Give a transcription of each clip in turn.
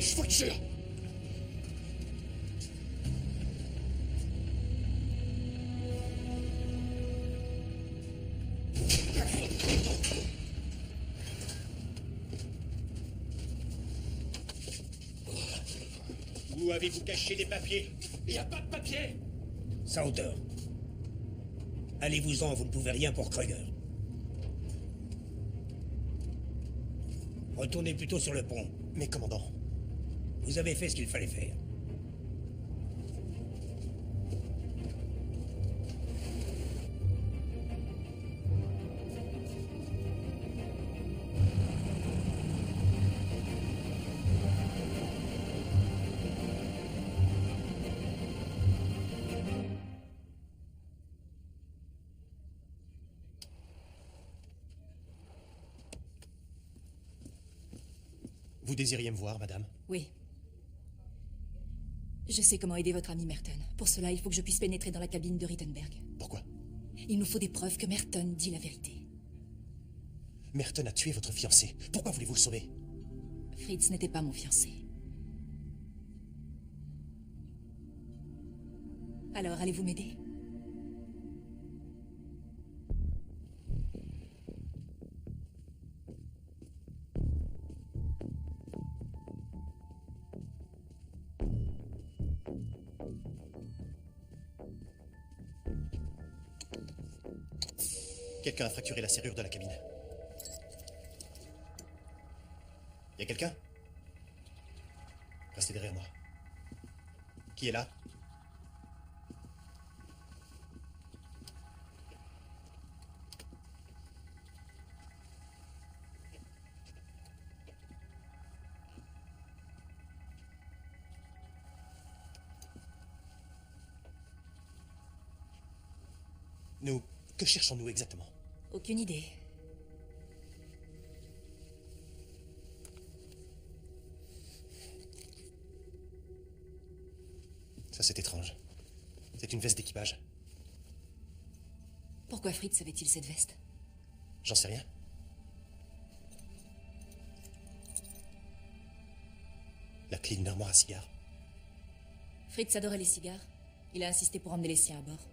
dépêche, foutez-la. Où avez-vous caché des papiers? Il n'y a pas de papiers. Sauter. Allez-vous-en, vous ne pouvez rien pour Kruger. Retournez plutôt sur le pont. Mais commandant... Vous avez fait ce qu'il fallait faire. Vous désiriez me voir, madame? Oui. Je sais comment aider votre ami Merton. Pour cela, il faut que je puisse pénétrer dans la cabine de Rittenberg. Pourquoi? Il nous faut des preuves que Merton dit la vérité. Merton a tué votre fiancé. Pourquoi voulez-vous le sauver? Fritz n'était pas mon fiancé. Alors, allez-vous m'aider? Quelqu'un a fracturé la serrure de la cabine. Y a quelqu'un? Restez derrière moi. Qui est là? Nous, que cherchons-nous exactement? Aucune idée. Ça, c'est étrange. C'est une veste d'équipage. Pourquoi Fritz avait-il cette veste? J'en sais rien. La clé d'une armoire à cigares. Fritz adorait les cigares. Il a insisté pour emmener les siens à bord.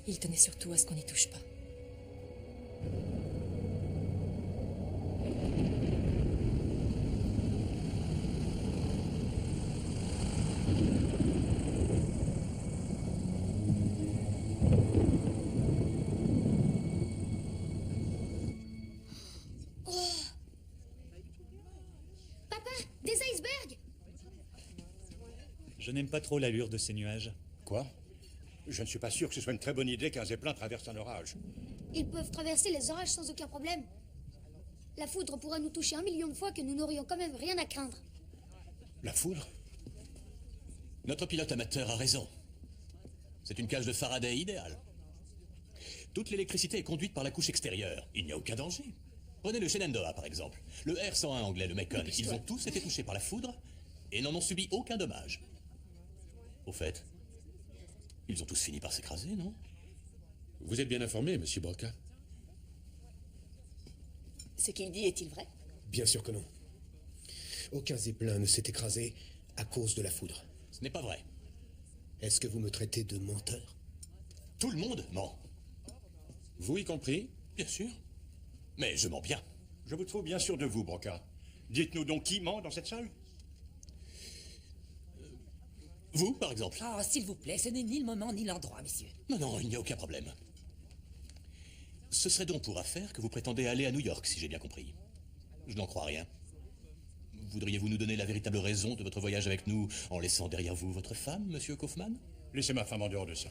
Il tenait surtout à ce qu'on n'y touche pas. Papa, des icebergs! Je n'aime pas trop l'allure de ces nuages. Quoi? Je ne suis pas sûr que ce soit une très bonne idée qu'un zeppelin traverse un orage. Ils peuvent traverser les orages sans aucun problème. La foudre pourra nous toucher 1 million de fois que nous n'aurions quand même rien à craindre. La foudre? Notre pilote amateur a raison. C'est une cage de Faraday idéale. Toute l'électricité est conduite par la couche extérieure. Il n'y a aucun danger. Prenez le Shenandoah, par exemple. Le R-101 anglais, le Macon. Ils ont tous été touchés par la foudre et n'en ont subi aucun dommage. Au fait, ils ont tous fini par s'écraser, non? Vous êtes bien informé, monsieur Broca? Ce qu'il dit est-il vrai? Bien sûr que non. Aucun zeppelin ne s'est écrasé à cause de la foudre. Ce n'est pas vrai. Est-ce que vous me traitez de menteur? Tout le monde ment. Vous y compris? Bien sûr. Mais je mens bien. Je vous trouve bien sûr de vous, Broca. Dites-nous donc qui ment dans cette salle? Vous, par exemple. Oh, s'il vous plaît, ce n'est ni le moment ni l'endroit, messieurs. Non, non, il n'y a aucun problème. Ce serait donc pour affaire que vous prétendez aller à New York, si j'ai bien compris. Je n'en crois rien. Voudriez-vous nous donner la véritable raison de votre voyage avec nous en laissant derrière vous votre femme, monsieur Kaufman? Laissez ma femme en dehors de ça.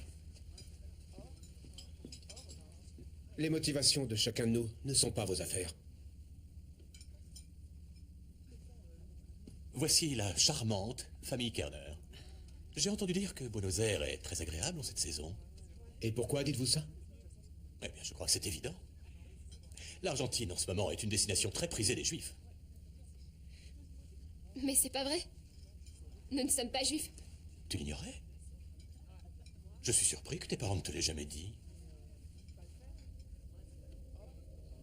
Les motivations de chacun de nous ne sont pas vos affaires. Voici la charmante famille Kerner. J'ai entendu dire que Buenos Aires est très agréable en cette saison. Et pourquoi dites-vous ça? Eh bien, je crois que c'est évident. L'Argentine, en ce moment, est une destination très prisée des Juifs. Mais c'est pas vrai. Nous ne sommes pas juifs. Tu l'ignorais? Je suis surpris que tes parents ne te l'aient jamais dit.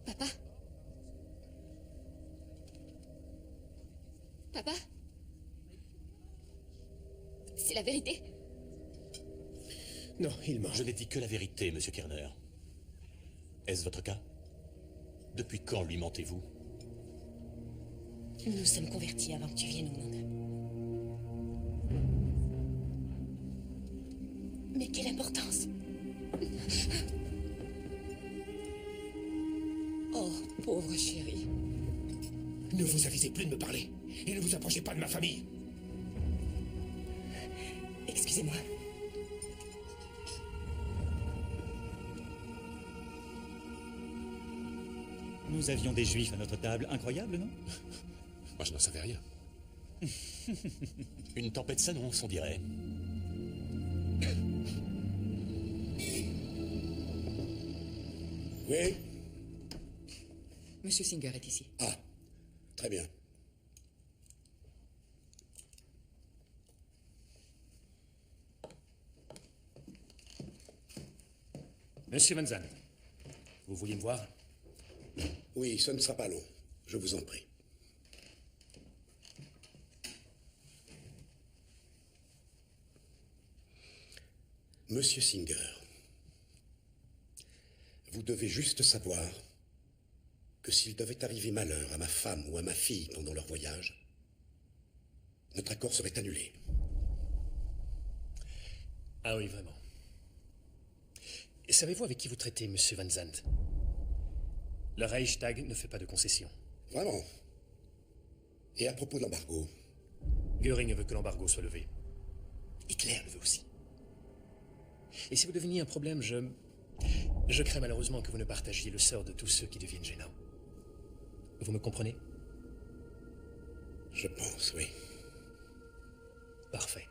Papa? Papa? C'est la vérité? Non, il ment. Je n'ai dit que la vérité, monsieur Kerner. Est-ce votre cas? Depuis quand lui mentez-vous? Nous nous sommes convertis avant que tu viennes au monde. Mais quelle importance! Oh, pauvre chérie. Ne vous avisez plus de me parler. Et ne vous approchez pas de ma famille. Excusez-moi. Nous avions des juifs à notre table. Incroyable, non? Moi, je n'en savais rien. Une tempête s'annonce, on dirait. Oui? Monsieur Singer est ici. Ah, très bien. Monsieur Van Zandt, vous vouliez me voir? Oui, ce ne sera pas long. Je vous en prie. Monsieur Singer, vous devez juste savoir que s'il devait arriver malheur à ma femme ou à ma fille pendant leur voyage, notre accord serait annulé. Ah oui, vraiment. Et savez-vous avec qui vous traitez, monsieur Van Zandt? Le Reichstag ne fait pas de concessions. Vraiment? Et à propos de l'embargo? Göring veut que l'embargo soit levé. Hitler le veut aussi. Et si vous deveniez un problème, je crains malheureusement que vous ne partagiez le sort de tous ceux qui deviennent gênants. Vous me comprenez? Je pense, oui. Parfait.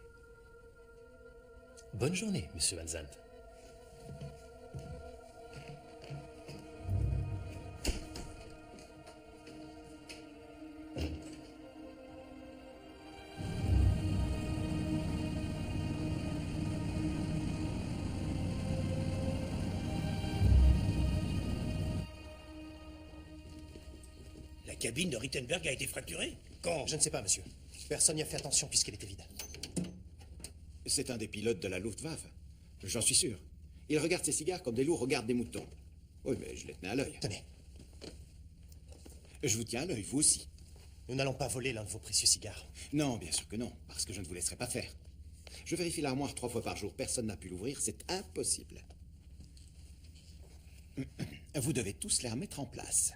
Bonne journée, monsieur Van Zandt. La cabine de Rittenberg a été fracturée? Quand? Je ne sais pas, monsieur. Personne n'y a fait attention puisqu'elle était vide. C'est un des pilotes de la Luftwaffe. J'en suis sûr. Il regarde ses cigares comme des loups regardent des moutons. Oui, mais je les tenais à l'œil. Tenez, Je vous tiens à l'œil, vous aussi. nous n'allons pas voler l'un de vos précieux cigares. Non, bien sûr que non, parce que je ne vous laisserai pas faire. Je vérifie l'armoire 3 fois par jour. Personne n'a pu l'ouvrir, c'est impossible. Vous devez tous les remettre en place.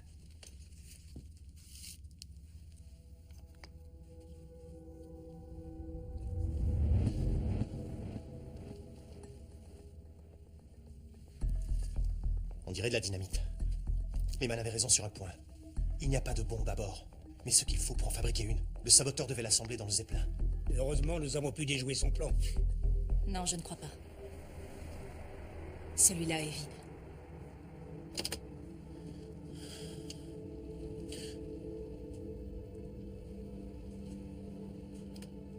On dirait de la dynamite. Lehman avait raison sur un point. Il n'y a pas de bombe à bord. Mais ce qu'il faut pour en fabriquer une, le saboteur devait l'assembler dans le Zeppelin. Heureusement, nous avons pu déjouer son plan. Non, je ne crois pas. Celui-là est vide.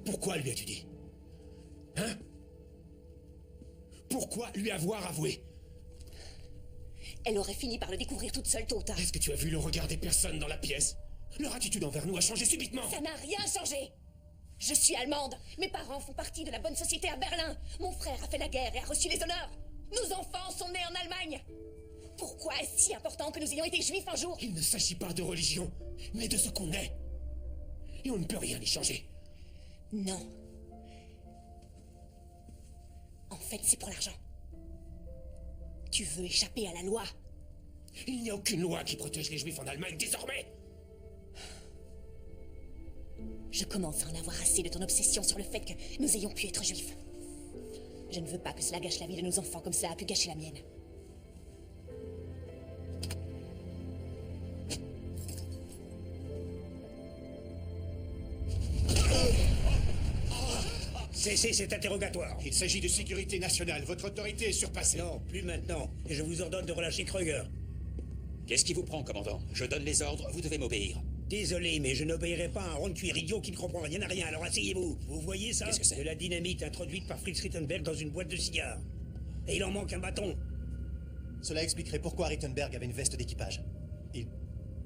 Pourquoi lui as-tu dit? Hein? Pourquoi lui avoir avoué? Elle aurait fini par le découvrir toute seule tôt ou tard. Est-ce que tu as vu le regard des personnes dans la pièce? Leur attitude envers nous a changé subitement. Ça n'a rien changé. Je suis allemande. Mes parents font partie de la bonne société à Berlin. Mon frère a fait la guerre et a reçu les honneurs. Nos enfants sont nés en Allemagne. Pourquoi est-ce si important que nous ayons été juifs un jour? Il ne s'agit pas de religion, mais de ce qu'on est. Et on ne peut rien y changer. Non. En fait, c'est pour l'argent. Tu veux échapper à la loi. Il n'y a aucune loi qui protège les juifs en Allemagne désormais. Je commence à en avoir assez de ton obsession sur le fait que nous ayons pu être juifs. Je ne veux pas que cela gâche la vie de nos enfants comme cela a pu gâcher la mienne. Cessez cet interrogatoire. Il s'agit de sécurité nationale. Votre autorité est surpassée. Non, plus maintenant. Et je vous ordonne de relâcher Kreuger. Qu'est-ce qui vous prend, commandant? Je donne les ordres, vous devez m'obéir. Désolé, mais je n'obéirai pas à un rond de cuir idiot qui ne comprend rien à rien, alors asseyez-vous. Vous voyez ça? Qu'est-ce que c'est? De la dynamite introduite par Fritz Rittenberg dans une boîte de cigares. Et il en manque un bâton. Cela expliquerait pourquoi Rittenberg avait une veste d'équipage.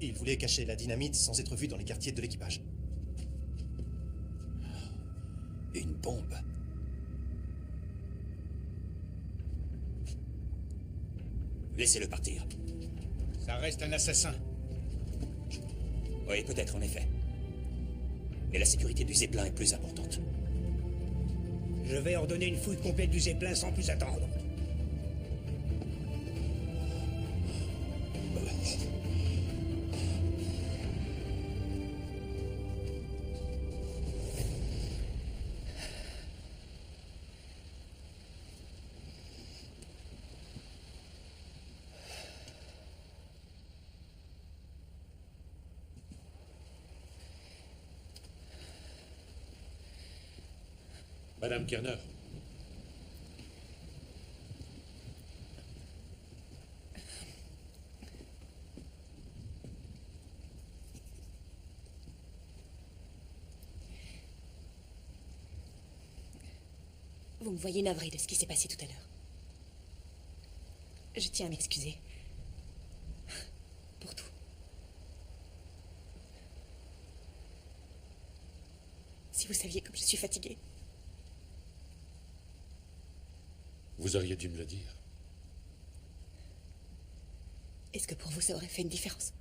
Il voulait cacher la dynamite sans être vu dans les quartiers de l'équipage. bombe. Laissez-le partir. Ça reste un assassin. Oui, peut-être, en effet. Mais la sécurité du Zeppelin est plus importante. Je vais ordonner une fouille complète du Zeppelin sans plus attendre. Madame Kerner. Vous me voyez navré de ce qui s'est passé tout à l'heure. Je tiens à m'excuser. Pour tout. Si vous saviez comme je suis fatiguée. Vous auriez dû me le dire. Est-ce que pour vous, ça aurait fait une différence?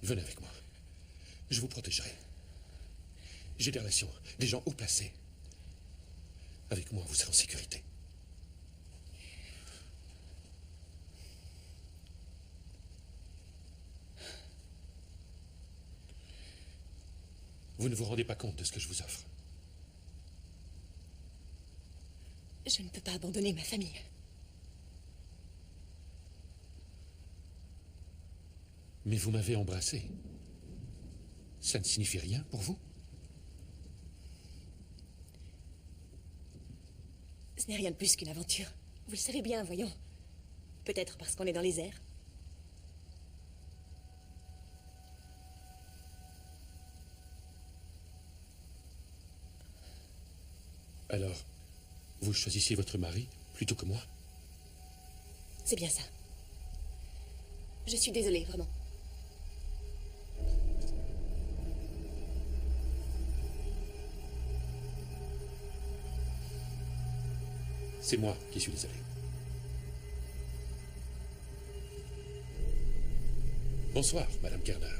Venez avec moi. Je vous protégerai. J'ai des relations, des gens haut placés. Avec moi, vous serez en sécurité. Vous ne vous rendez pas compte de ce que je vous offre. Je ne peux pas abandonner ma famille. Mais vous m'avez embrassé. Ça ne signifie rien pour vous? Ce n'est rien de plus qu'une aventure. Vous le savez bien, voyons. Peut-être parce qu'on est dans les airs. Alors, vous choisissiez votre mari plutôt que moi? C'est bien ça. Je suis désolée, vraiment. C'est moi qui suis désolé. Bonsoir, Madame Kerner.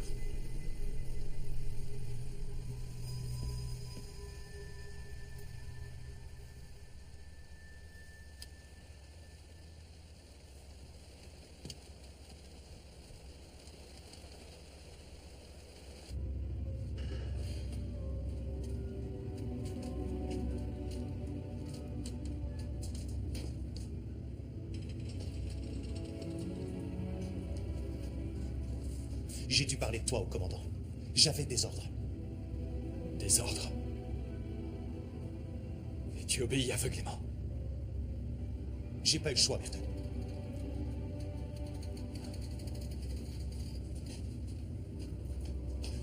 J'ai dû parler de toi au commandant. J'avais des ordres. Des ordres? Et tu obéis aveuglément? J'ai pas eu le choix, Merton.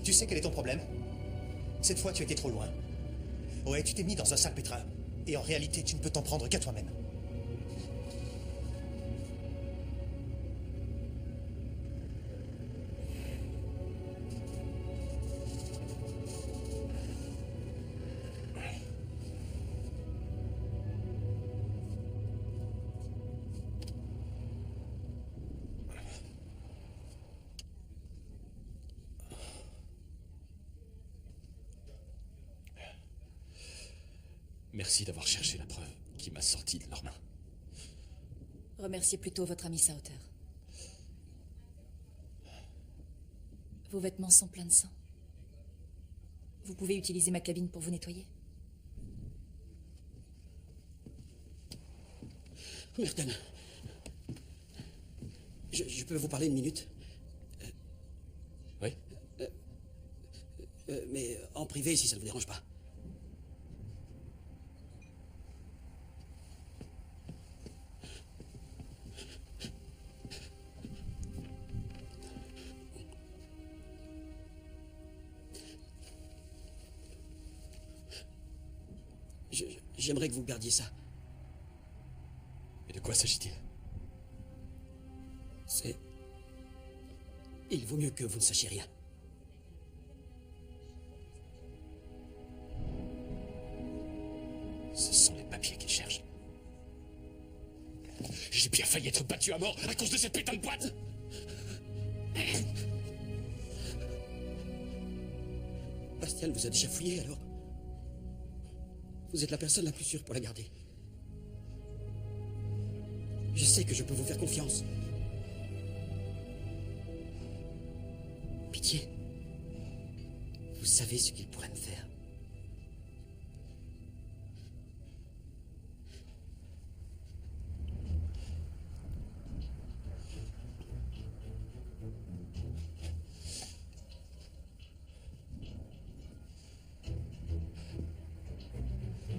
Tu sais quel est ton problème? Cette fois, tu étais trop loin. Ouais, tu t'es mis dans un sale pétrin. Et en réalité, tu ne peux t'en prendre qu'à toi-même. Merci d'avoir cherché la preuve qui m'a sorti de leurs mains. Remerciez plutôt votre ami Sauter. Vos vêtements sont pleins de sang. Vous pouvez utiliser ma cabine pour vous nettoyer. Merton. Je peux vous parler une minute? Oui. Mais en privé, si ça ne vous dérange pas. J'aimerais que vous gardiez ça. Et de quoi s'agit-il? C'est... Il vaut mieux que vous ne sachiez rien. Ce sont les papiers qu'il cherche. J'ai bien failli être battu à mort à cause de cette putain de boîte. Bastial vous a déjà fouillé, alors? Vous êtes la personne la plus sûre pour la garder. Je sais que je peux vous faire confiance. Pitié. Vous savez ce qu'il pourrait me faire.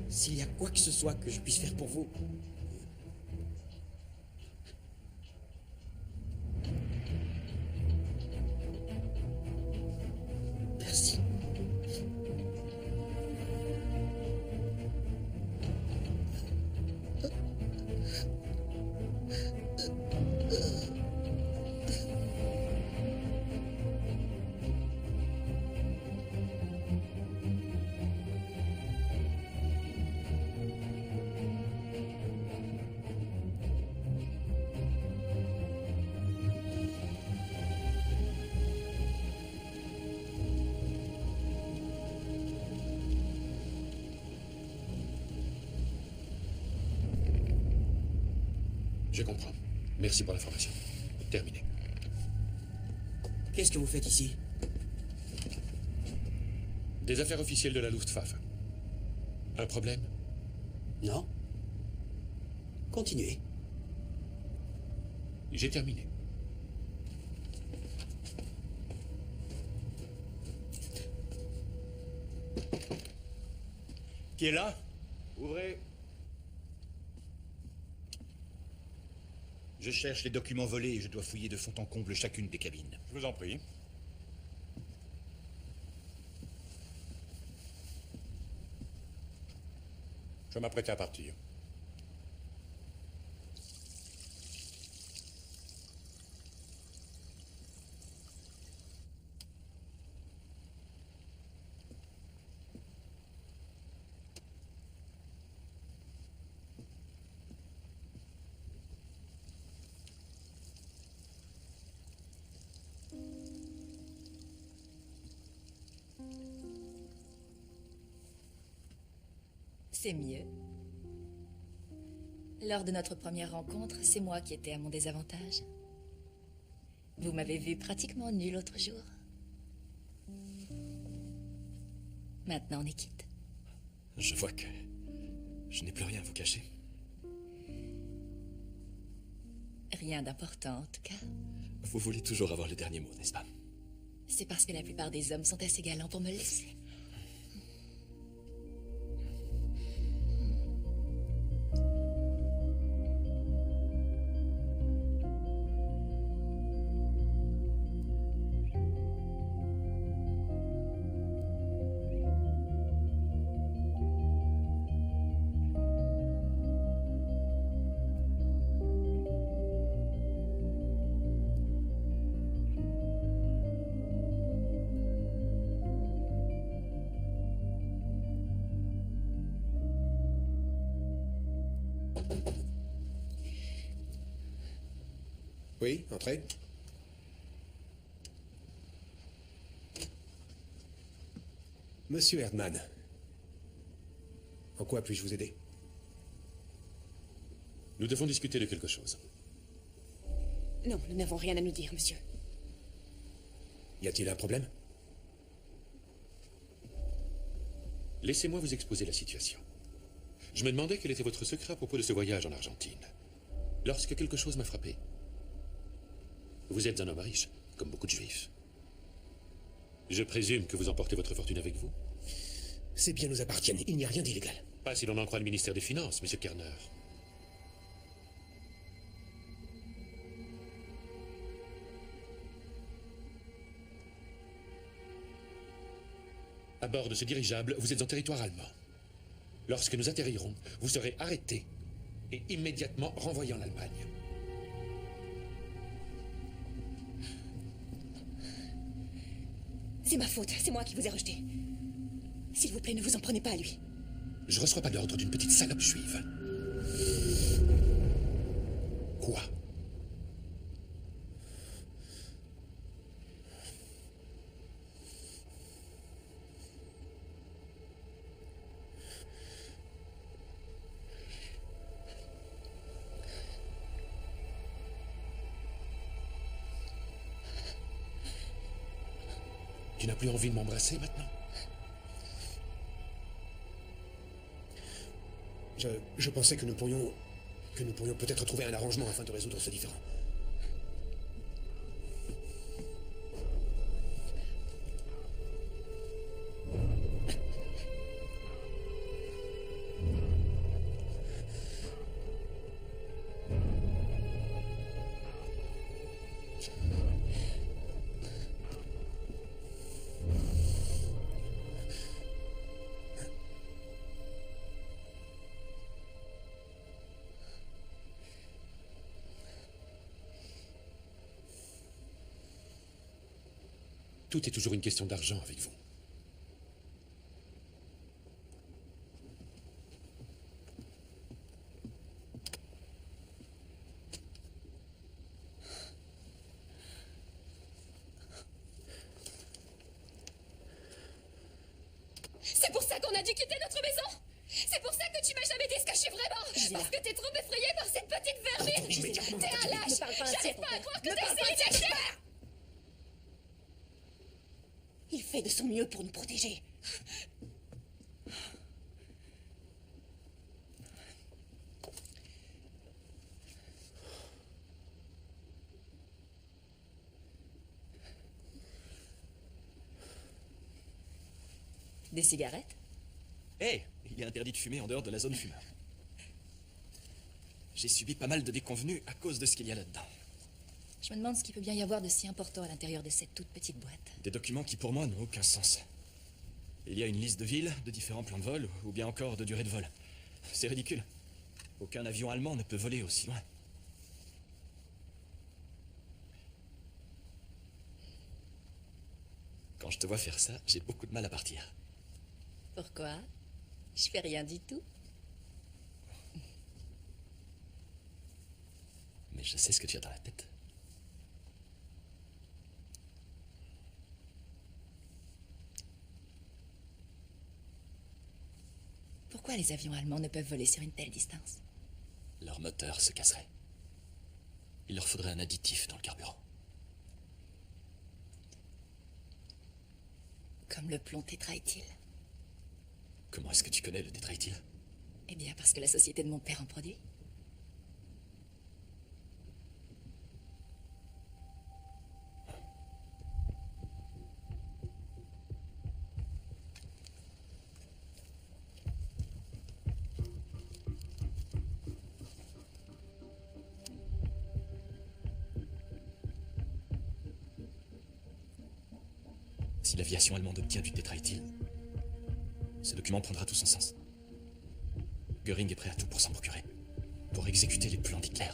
S'il y a quoi que ce soit que je puisse faire pour vous... Merci. Je comprends. Merci pour l'information. Terminé. Qu'est-ce que vous faites ici? Des affaires officielles de la Luftwaffe. Un problème? Non. Continuez. J'ai terminé. Qui est là? Ouvrez. Je cherche les documents volés et je dois fouiller de fond en comble chacune des cabines. Je vous en prie. Je m'apprête à partir. C'est mieux. Lors de notre première rencontre, c'est moi qui étais à mon désavantage. Vous m'avez vu pratiquement nu l'autre jour. Maintenant, on est quitte. Je vois que je n'ai plus rien à vous cacher. Rien d'important, en tout cas. Vous voulez toujours avoir le dernier mot, n'est-ce pas? C'est parce que la plupart des hommes sont assez galants pour me le laisser. Oui, entrez. Monsieur Erdmann, en quoi puis-je vous aider? Nous devons discuter de quelque chose. Non, nous n'avons rien à nous dire, monsieur. Y a-t-il un problème? Laissez-moi vous exposer la situation. Je me demandais quel était votre secret à propos de ce voyage en Argentine. Lorsque quelque chose m'a frappé. Vous êtes un homme riche, comme beaucoup de juifs. Je présume que vous emportez votre fortune avec vous? Ces biens nous appartiennent, il n'y a rien d'illégal. Pas si l'on en croit le ministère des Finances, monsieur Kerner. À bord de ce dirigeable, vous êtes en territoire allemand. Lorsque nous atterrirons, vous serez arrêté et immédiatement renvoyé en Allemagne. C'est ma faute, c'est moi qui vous ai rejeté. S'il vous plaît, ne vous en prenez pas à lui. Je reçois pas d'ordre d'une petite salope juive. Quoi? Tu n'as plus envie de m'embrasser maintenant? Je pensais que nous pourrions peut-être trouver un arrangement afin de résoudre ce différend. Tout est toujours une question d'argent avec vous. C'est pour ça qu'on a dû quitter notre maison. C'est pour ça que tu m'as jamais dit ce que je suis vraiment. Parce que t'es trop effrayée par cette petite vermine. T'es un lâche. J'arrive pas à croire que t'as essayé de cacher. Il fait de son mieux pour nous protéger. Des cigarettes? Hé, il est interdit de fumer en dehors de la zone fumeur. J'ai subi pas mal de déconvenues à cause de ce qu'il y a là-dedans. Je me demande ce qu'il peut bien y avoir de si important à l'intérieur de cette toute petite boîte. Des documents qui, pour moi, n'ont aucun sens. Il y a une liste de villes, de différents plans de vol, ou bien encore de durée de vol. C'est ridicule. Aucun avion allemand ne peut voler aussi loin. Quand je te vois faire ça, j'ai beaucoup de mal à partir. Pourquoi? Je fais rien du tout. Mais je sais ce que tu as dans la tête. Pourquoi les avions allemands ne peuvent voler sur une telle distance? Leur moteur se casserait. Il leur faudrait un additif dans le carburant. Comme le plomb tétraéthyle. Comment est-ce que tu connais le tétraéthyle? Eh bien, parce que la société de mon père en produit. Si l'aviation allemande obtient du tétraéthyle, ce document prendra tout son sens. Göring est prêt à tout pour s'en procurer, pour exécuter les plans d'Hitler.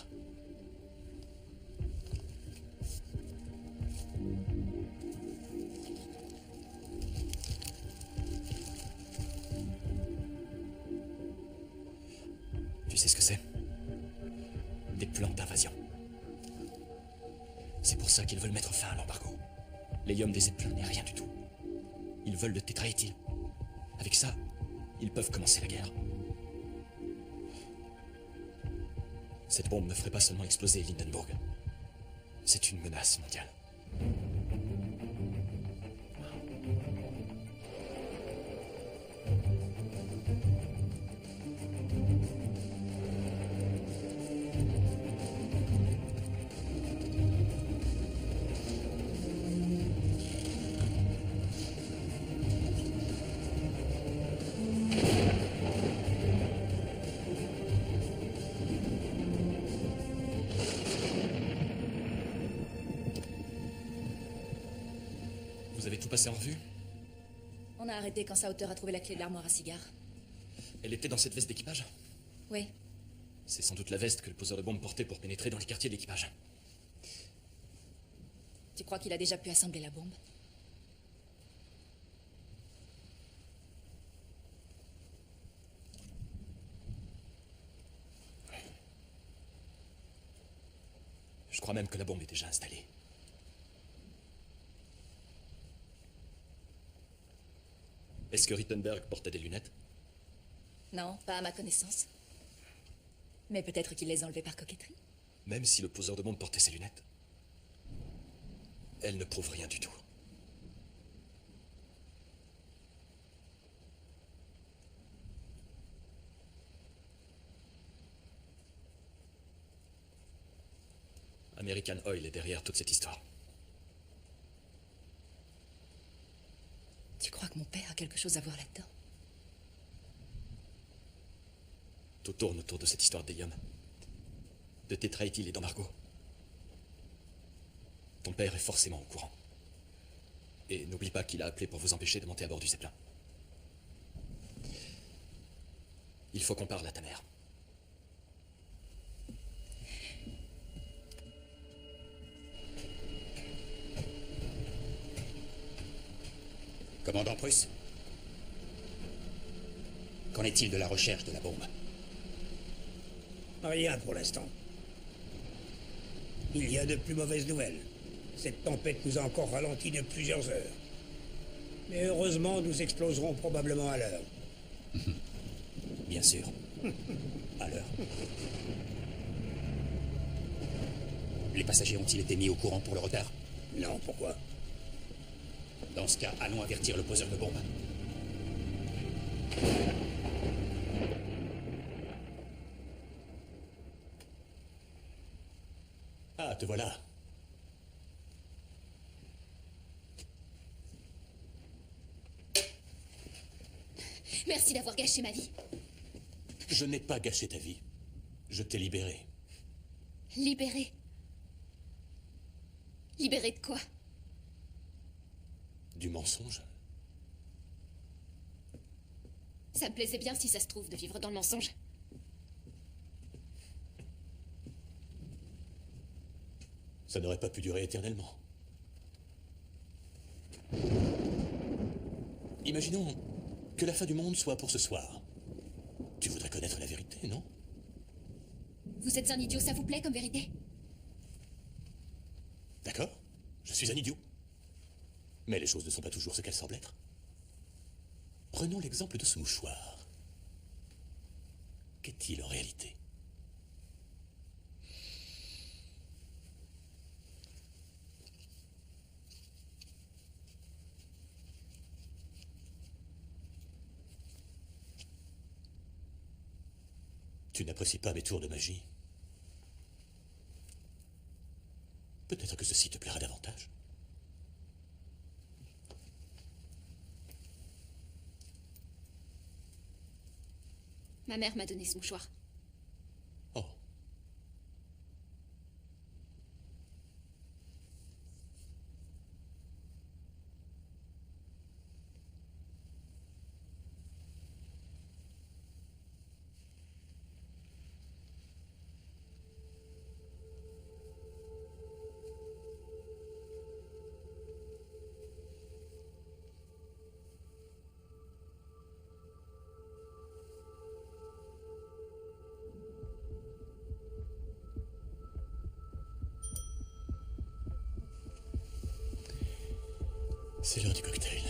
Tu sais ce que c'est? Des plans d'invasion. C'est pour ça qu'ils veulent mettre fin à l'embargo. L'hélium des Zeppelins n'est rien du tout. Ils veulent le tétraéthyle. Avec ça, ils peuvent commencer la guerre. Cette bombe ne ferait pas seulement exploser Lindenburg. C'est une menace mondiale. Vous avez tout passé en revue? On a arrêté quand sa hauteur a trouvé la clé de l'armoire à cigares. Elle était dans cette veste d'équipage? Oui. C'est sans doute la veste que le poseur de bombes portait pour pénétrer dans les quartiers de l'équipage. Tu crois qu'il a déjà pu assembler la bombe? Je crois même que la bombe est déjà installée. Est-ce que Rittenberg portait des lunettes? Non, pas à ma connaissance. Mais peut-être qu'il les a enlevées par coquetterie. Même si le poseur de bombes portait ses lunettes, elle ne prouve rien du tout. American Oil est derrière toute cette histoire. Tu crois que mon père a quelque chose à voir là-dedans? Tout tourne autour de cette histoire d'hélium, de tétraéthyle et d'embargo. Ton père est forcément au courant. Et n'oublie pas qu'il a appelé pour vous empêcher de monter à bord du Zeppelin. Il faut qu'on parle à ta mère. Commandant Prusse, qu'en est-il de la recherche de la bombe? Rien pour l'instant. Il y a de plus mauvaises nouvelles. Cette tempête nous a encore ralenti de plusieurs heures. Mais heureusement, nous exploserons probablement à l'heure. Bien sûr. À l'heure. Les passagers ont-ils été mis au courant pour le retard? Non, pourquoi? Dans ce cas, allons avertir le poseur de bombes. Ah, te voilà. Merci d'avoir gâché ma vie. Je n'ai pas gâché ta vie. Je t'ai libéré. Libéré. Libéré de quoi? Du mensonge. Ça me plaisait bien, si ça se trouve, de vivre dans le mensonge. Ça n'aurait pas pu durer éternellement. Imaginons que la fin du monde soit pour ce soir. Tu voudrais connaître la vérité, non? Vous êtes un idiot, ça vous plaît comme vérité? D'accord, je suis un idiot. Mais les choses ne sont pas toujours ce qu'elles semblent être. Prenons l'exemple de ce mouchoir. Qu'est-il en réalité? Tu n'apprécies pas mes tours de magie. Peut-être que ceci te plaira davantage. Ma mère m'a donné ce mouchoir. Oh. C'est l'heure du cocktail.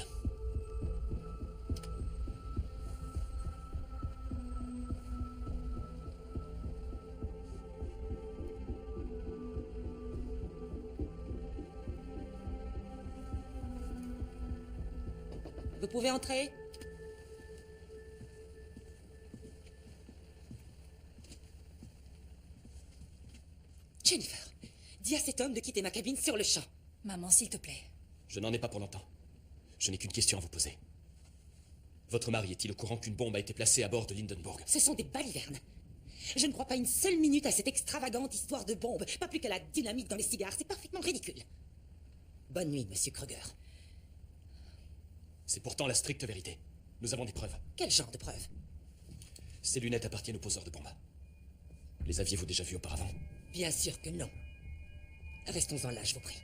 Vous pouvez entrer? Jennifer, dis à cet homme de quitter ma cabine sur le champ. Maman, s'il te plaît. Je n'en ai pas pour longtemps. Je n'ai qu'une question à vous poser. Votre mari est-il au courant qu'une bombe a été placée à bord de Lindenburg? Ce sont des balivernes. Je ne crois pas une seule minute à cette extravagante histoire de bombe, pas plus qu'à la dynamite dans les cigares. C'est parfaitement ridicule. Bonne nuit, monsieur Kruger. C'est pourtant la stricte vérité. Nous avons des preuves. Quel genre de preuves? Ces lunettes appartiennent aux poseurs de bombes. Les aviez-vous déjà vus auparavant? Bien sûr que non. Restons-en là, je vous prie.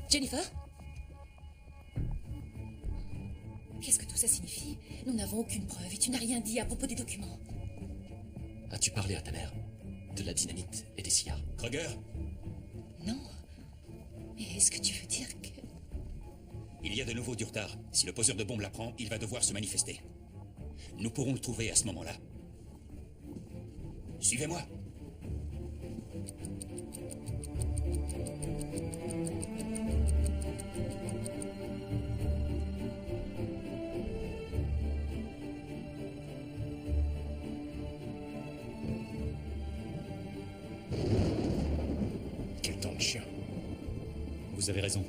Jennifer? Qu'est-ce que tout ça signifie? Nous n'avons aucune preuve et tu n'as rien dit à propos des documents. As-tu parlé à ta mère de la dynamite et des cigares? Kruger? Non. Mais est-ce que tu veux dire que... Il y a de nouveau du retard. Si le poseur de bombe l'apprend, il va devoir se manifester. Nous pourrons le trouver à ce moment-là. Suivez-moi. Quel temps de chien. Vous avez raison.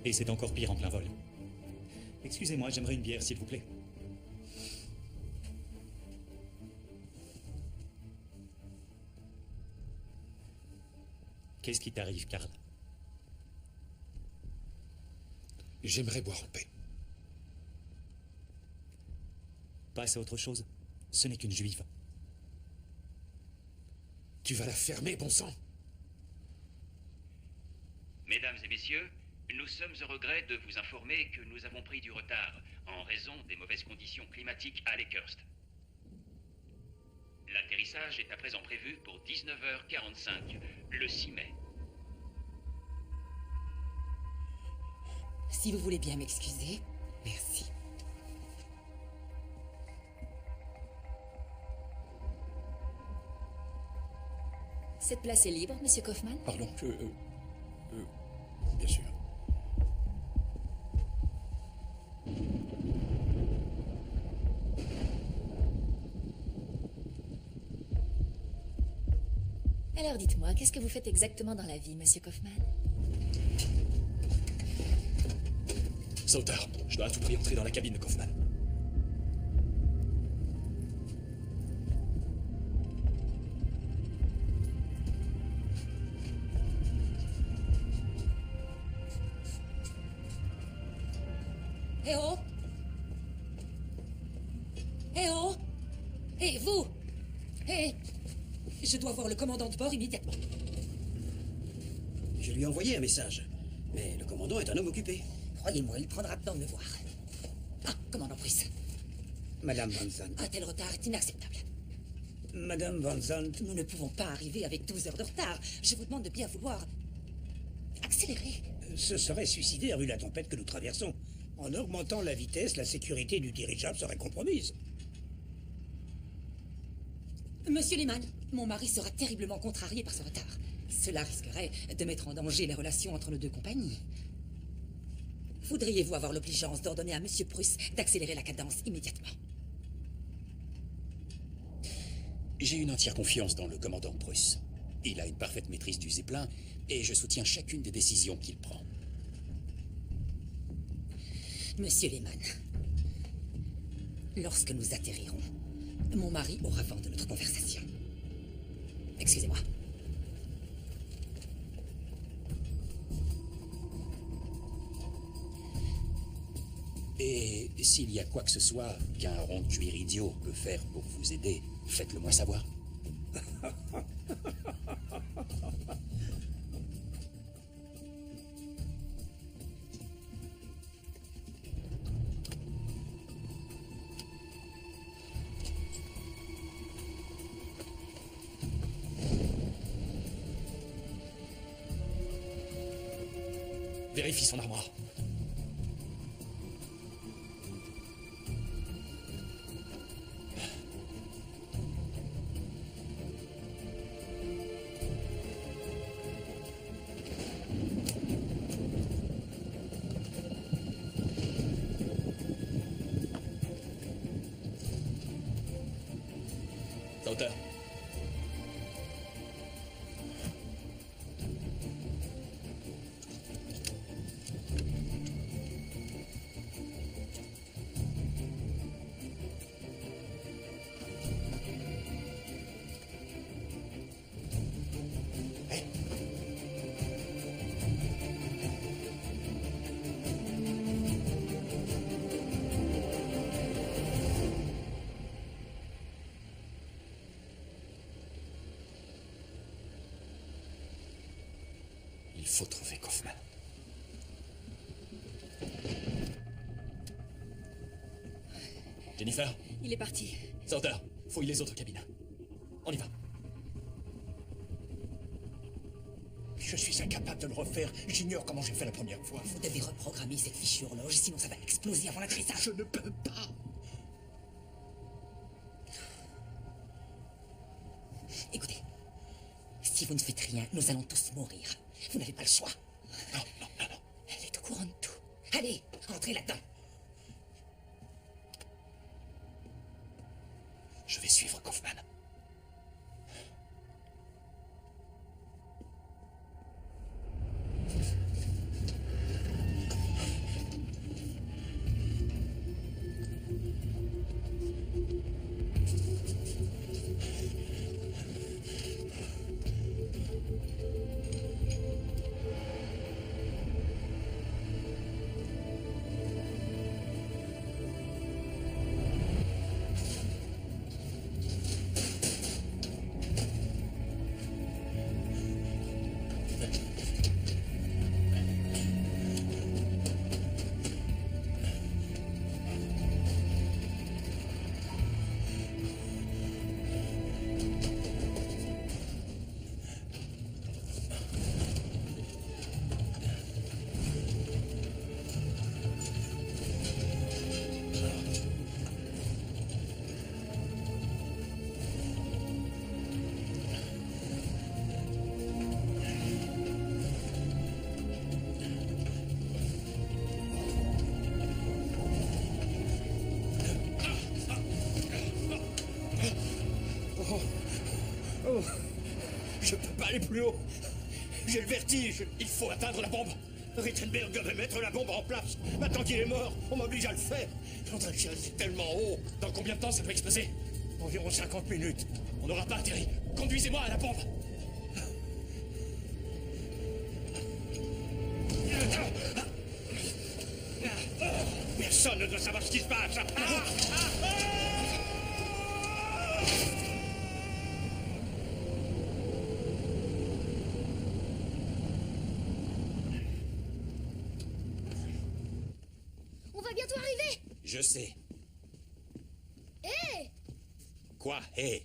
Et c'est encore pire en plein vol. Excusez-moi, j'aimerais une bière, s'il vous plaît. Qu'est-ce qui t'arrive, Karl? J'aimerais boire en paix. Passe à autre chose. Ce n'est qu'une juive. Tu vas la fermer, bon sang? Mesdames et messieurs, nous sommes au regret de vous informer que nous avons pris du retard en raison des mauvaises conditions climatiques à Lakehurst. L'atterrissage est à présent prévu pour 19h45, le 6 mai. Si vous voulez bien m'excuser, merci. Cette place est libre, Monsieur Kaufman? Pardon, bien sûr. Alors dites-moi, qu'est-ce que vous faites exactement dans la vie, Monsieur Kaufman? Sauter, je dois à tout prix entrer dans la cabine de Kaufman. Eh oh! Eh oh! Eh vous! Eh! Je dois voir le commandant de bord immédiatement. Je lui ai envoyé un message. Mais le commandant est un homme occupé. Croyez-moi, il prendra le temps de me voir. Ah, commandant Prusse. Madame Van Zandt. Un tel retard est inacceptable. Madame Van Zandt. Nous ne pouvons pas arriver avec 12 heures de retard. Je vous demande de bien vouloir accélérer. Ce serait suicidaire vu la tempête que nous traversons. En augmentant la vitesse, la sécurité du dirigeable serait compromise. Monsieur Lehmann, mon mari sera terriblement contrarié par ce retard. Cela risquerait de mettre en danger les relations entre nos deux compagnies. Voudriez-vous avoir l'obligeance d'ordonner à Monsieur Prusse d'accélérer la cadence immédiatement? J'ai une entière confiance dans le commandant Prusse. Il a une parfaite maîtrise du Zeppelin et je soutiens chacune des décisions qu'il prend. Monsieur Lehmann, lorsque nous atterrirons, mon mari aura vent de notre conversation. Excusez-moi. Et s'il y a quoi que ce soit qu'un rond de cuir idiot peut faire pour vous aider, faites-le moi savoir. Vérifie son armoire. Sauter. Il faut trouver Kaufman. Jennifer, Il est parti. Sauter, fouille les autres cabines. On y va. Je suis incapable de le refaire. J'ignore comment j'ai fait la première fois. Vous devez reprogrammer cette fichue horloge, sinon ça va exploser avant l'atterrissage. Je ne peux pas. Écoutez, si vous ne faites rien, nous allons tous mourir. Vous n'avez pas le choix. Non, non, non, non. Elle est au courant de tout. Allez, entrez là-dedans. Je vais suivre Kaufman. Oh, je peux pas aller plus haut. J'ai le vertige. Il faut atteindre la bombe. Rittenberg devait mettre la bombe en place. Maintenant qu'il est mort, on m'oblige à le faire. C'est tellement haut. Dans combien de temps ça peut exploser? Environ 50 minutes. On n'aura pas atterri. Conduisez-moi à la bombe. Personne ne doit savoir ce qui se passe. On va bientôt arriver. Je sais. Hé, Quoi? Hé,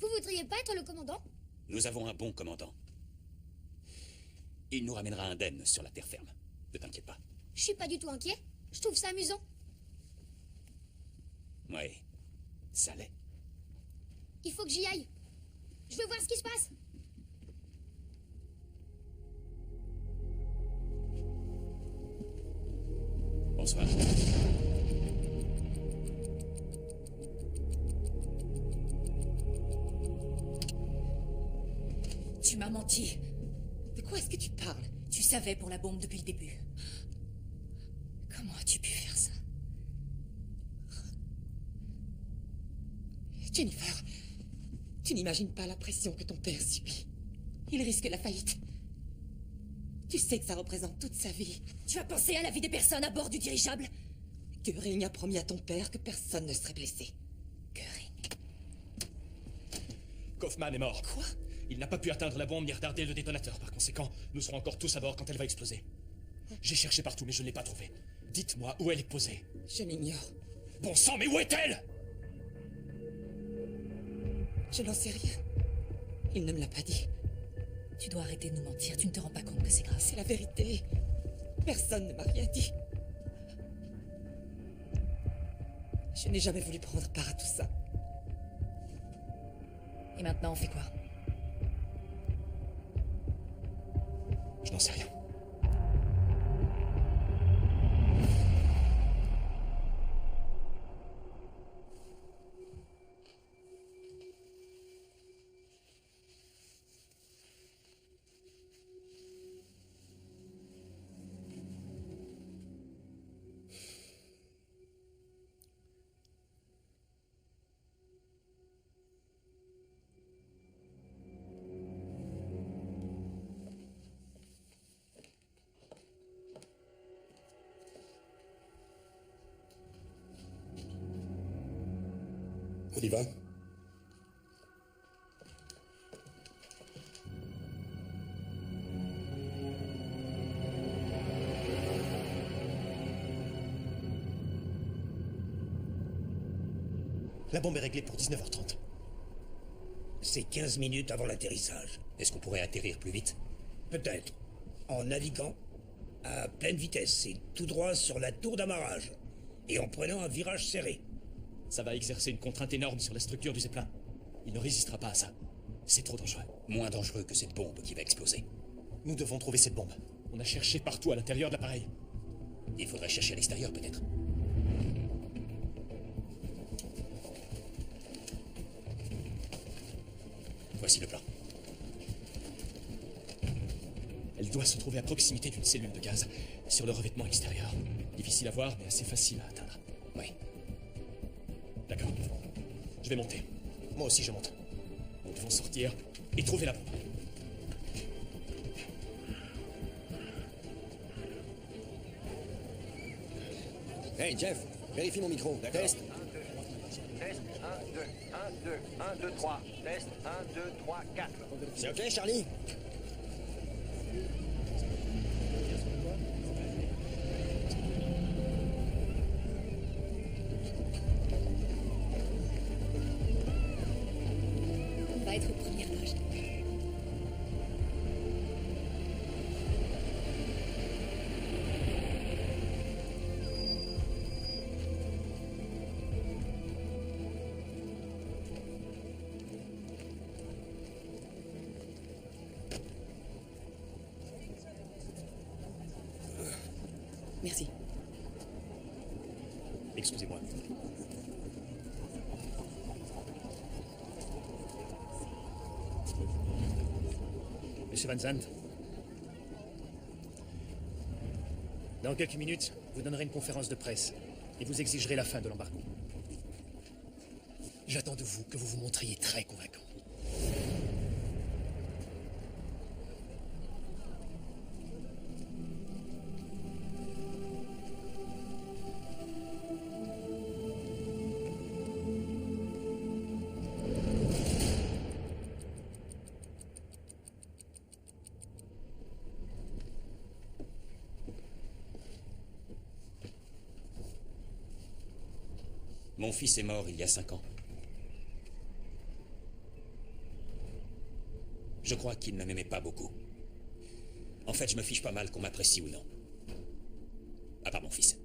vous voudriez pas être le commandant? nous avons un bon commandant. Il nous ramènera indemne sur la terre ferme. Ne t'inquiète pas. Je suis pas du tout inquiet. Je trouve ça amusant. Oui, ça l'est. Il faut que j'y aille. Je veux voir ce qui se passe. Bonsoir. Tu m'as menti. De quoi est-ce que tu parles? Tu savais pour la bombe depuis le début. Comment as-tu pu faire ça? Jennifer, tu n'imagines pas la pression que ton père subit. Il risque la faillite. Tu sais que ça représente toute sa vie. Tu as pensé à la vie des personnes à bord du dirigeable? Göring a promis à ton père que personne ne serait blessé. Kaufman est mort. Quoi? Il n'a pas pu atteindre la bombe ni retarder le détonateur. Par conséquent, nous serons encore tous à bord quand elle va exploser. J'ai cherché partout, mais je ne l'ai pas trouvée. Dites-moi où elle est posée. Je l'ignore. Bon sang, mais où est-elle? Je n'en sais rien. Il ne me l'a pas dit. Tu dois arrêter de nous mentir. Tu ne te rends pas compte que c'est grave. C'est la vérité. Personne ne m'a rien dit. Je n'ai jamais voulu prendre part à tout ça. Et maintenant, on fait quoi? Je n'en sais rien. On y va? La bombe est réglée pour 19h30. C'est 15 minutes avant l'atterrissage. Est-ce qu'on pourrait atterrir plus vite? Peut-être. En naviguant à pleine vitesse et tout droit sur la tour d'amarrage. Et en prenant un virage serré. Ça va exercer une contrainte énorme sur la structure du Zeppelin. Il ne résistera pas à ça. C'est trop dangereux. Moins dangereux que cette bombe qui va exploser. Nous devons trouver cette bombe. On a cherché partout à l'intérieur de l'appareil. Il faudrait chercher à l'extérieur, peut-être. Voici le plan. Elle doit se trouver à proximité d'une cellule de gaz, sur le revêtement extérieur. Difficile à voir, mais assez facile à atteindre. Oui. D'accord. Je vais monter. Moi aussi, je monte. Nous devons sortir et trouver la bombe. Hey Jeff, vérifie mon micro. Test. Test 1, 2, 1, 2, 1, 2, 3. Test 1, 2, 3, 4. C'est ok, Charlie? On va être aux premières loges. Merci. Excusez-moi. Monsieur Van Zandt, dans quelques minutes, vous donnerez une conférence de presse et vous exigerez la fin de l'embargo. J'attends de vous que vous vous montriez très convaincant. Mon fils est mort il y a 5 ans. Je crois qu'il ne m'aimait pas beaucoup. En fait, je me fiche pas mal qu'on m'apprécie ou non. À part mon fils.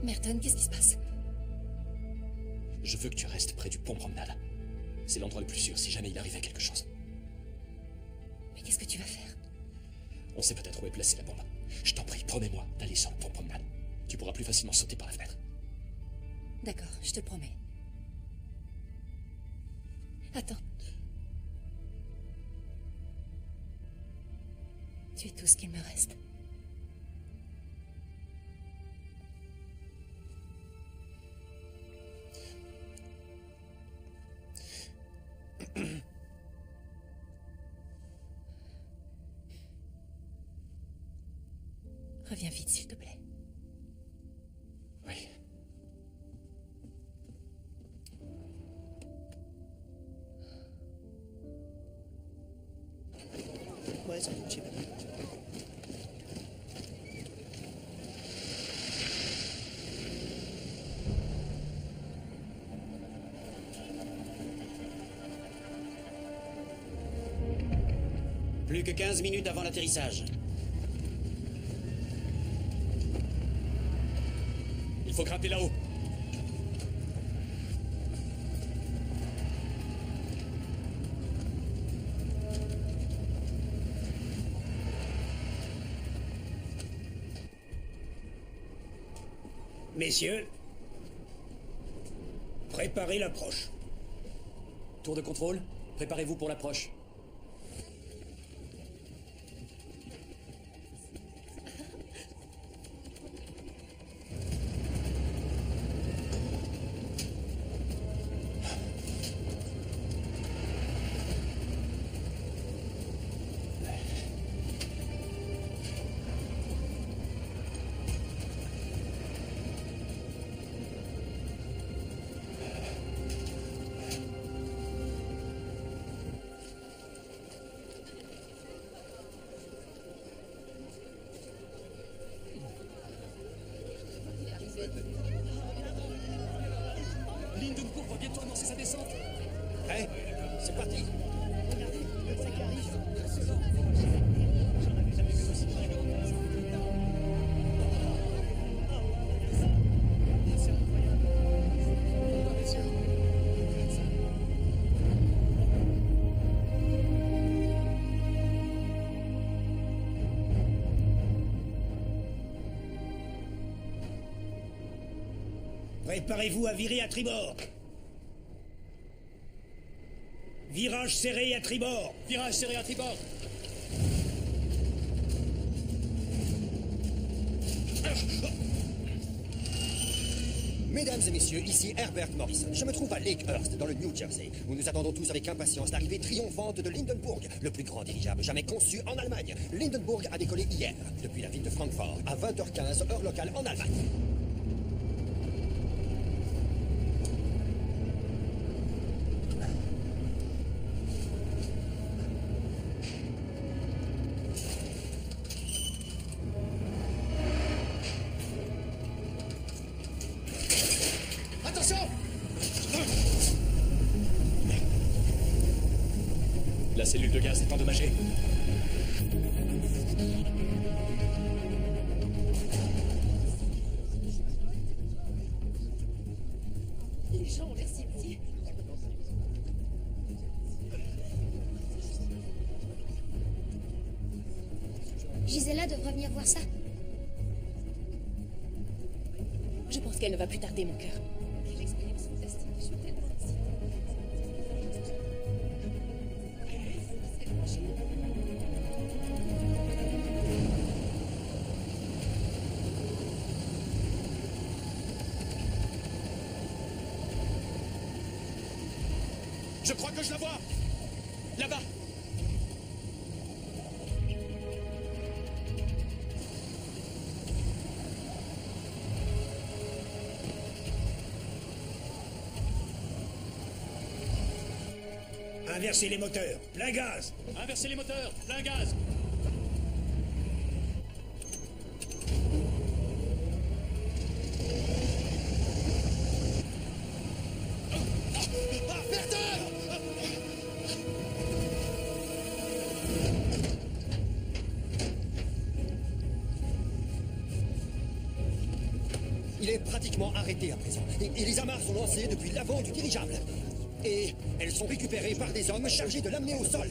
Merton, qu'est-ce qui se passe? Je veux que tu restes près du pont promenade. C'est l'endroit le plus sûr si jamais il arrivait quelque chose. Mais qu'est-ce que tu vas faire? On sait peut-être où est placée la bombe. Je t'en prie, promets-moi d'aller sur le pont promenade. Tu pourras plus facilement sauter par la fenêtre. D'accord, je te le promets. Attends. Tu es tout ce qu'il me reste. Reviens vite, s'il te plaît. Oui. Ouais, ça me chip. Plus que 15 minutes avant l'atterrissage. Il faut grimper là-haut. Messieurs, préparez l'approche. Tour de contrôle, préparez-vous pour l'approche. vont commencer sa descente. Prêt? C'est parti. Préparez-vous à virer à tribord. Virage serré à tribord. Virage serré à tribord. Mesdames et messieurs, ici Herbert Morrison. Je me trouve à Lakehurst, dans le New Jersey, où nous attendons tous avec impatience l'arrivée triomphante de l'Hindenburg, le plus grand dirigeable jamais conçu en Allemagne. L'Hindenburg a décollé hier, depuis la ville de Francfort, à 20h15, heure locale en Allemagne. La cellule de gaz est endommagée. Les gens ont l'air si petits. Gisela devrait venir voir ça. Je pense qu'elle ne va plus tarder, mon cœur. Quelle expérience fantastique. Je suis tellement excitée. Je crois que je la vois. Là-bas. Inversez les moteurs. Plein gaz. Inversez les moteurs. Plein gaz. Il est pratiquement arrêté à présent. Et les amarres sont lancées depuis l'avant du dirigeable. Et elles sont récupérées par des hommes chargés de l'amener au sol.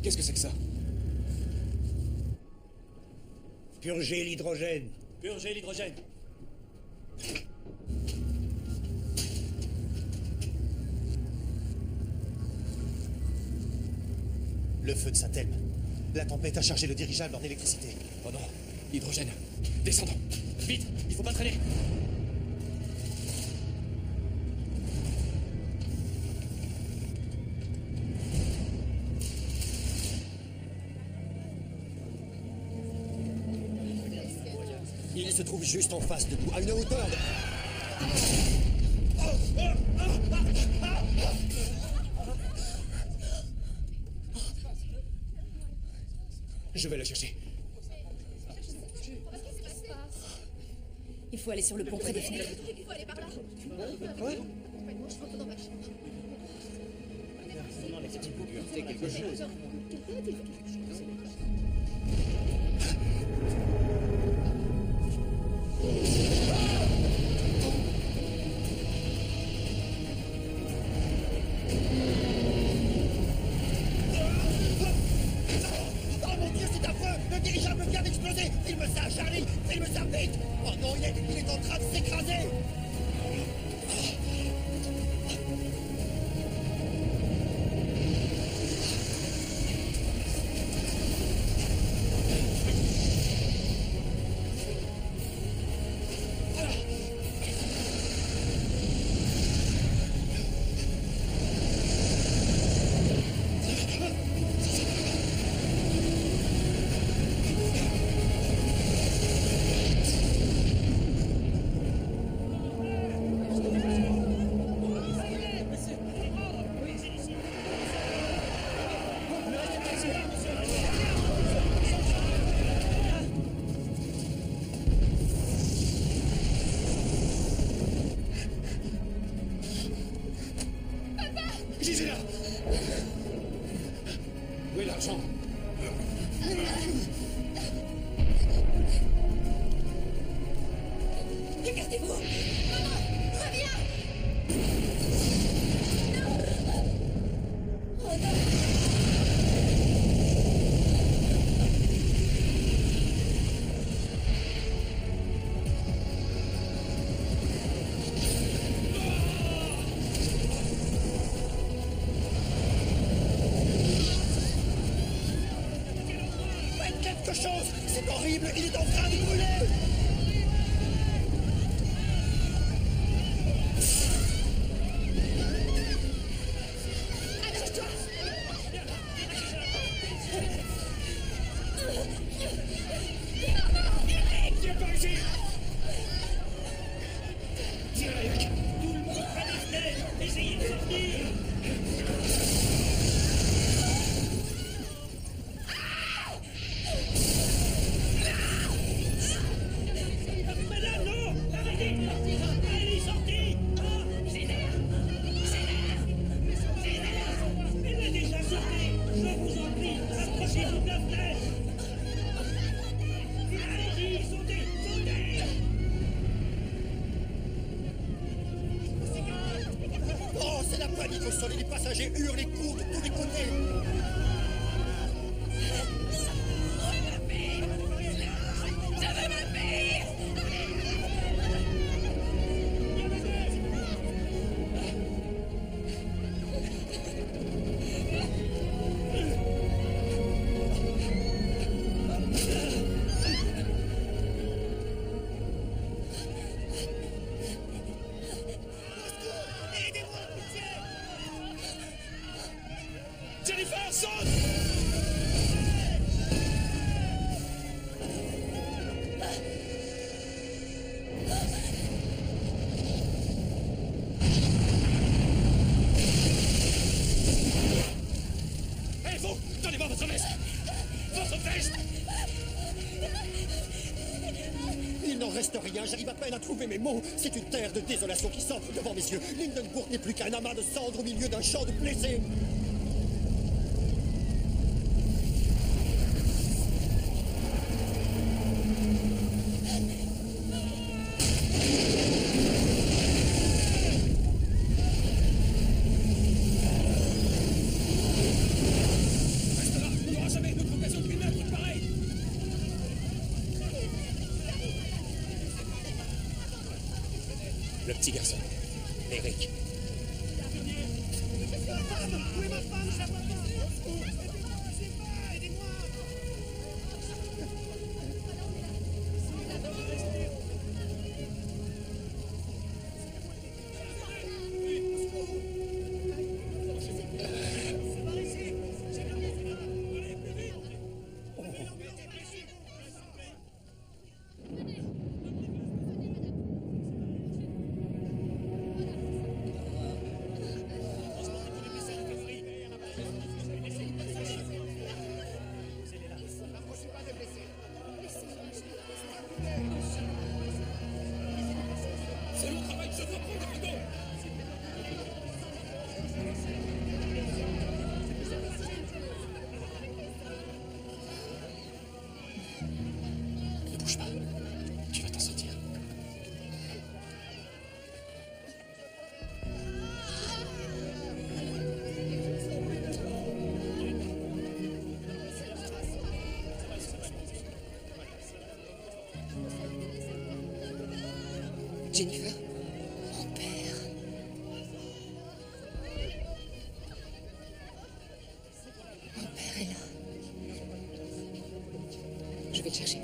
Qu'est-ce que c'est que ça? Purgez l'hydrogène. Purgez l'hydrogène. Le feu de Saint-Elme. La tempête a chargé le dirigeable en électricité. Oh non, hydrogène. Descendons. Vite, il faut pas traîner. Il se trouve juste en face de nous, à une hauteur de... Je vais la chercher. Il faut aller sur le pont près des fenêtres. Il faut aller par là. Quelque chose. Oh mon Dieu, c'est affreux! Le dirigeable vient d'exploser! Filme ça, Charlie! Filme ça vite! Oh non, il est en train de s'écraser! Gisela! Où est l'argent? Regardez-vous! Maman! Reviens! Non! Oh non! Faites quelque chose! C'est horrible! Il est en train de brûler! Accroche-toi! Eric! Viens par ici! Direct! Tout le monde près des fenêtres! Essayez de sortir! Madame, non! Arrêtez! Elle est sortie! Elle est déjà sortie! Je vous en prie, approchez-vous de la fenêtre! Allez-y, sautez! Sautez! Oh, c'est la panique au sol et les passagers hurlent et courent de tous les côtés! Je veux ma fille! Jennifer, saute! Hé, vous! Donnez-moi votre veste! Votre veste! Il n'en reste rien, j'arrive à peine à trouver mes mots. C'est une terre de désolation qui s'offre devant mes yeux. Lindenburg n'est plus qu'un amas de cendres au milieu d'un champ de blessés. Reste là! Il n'y aura jamais une autre occasion de filmer un truc pareil! Le petit garçon. Eric. Où est ma femme? Je la vois pas! Aidez-moi! C'est mon travail, je dois prendre le rideau! Jennifer? Mon père. Mon père est là. Je vais le chercher.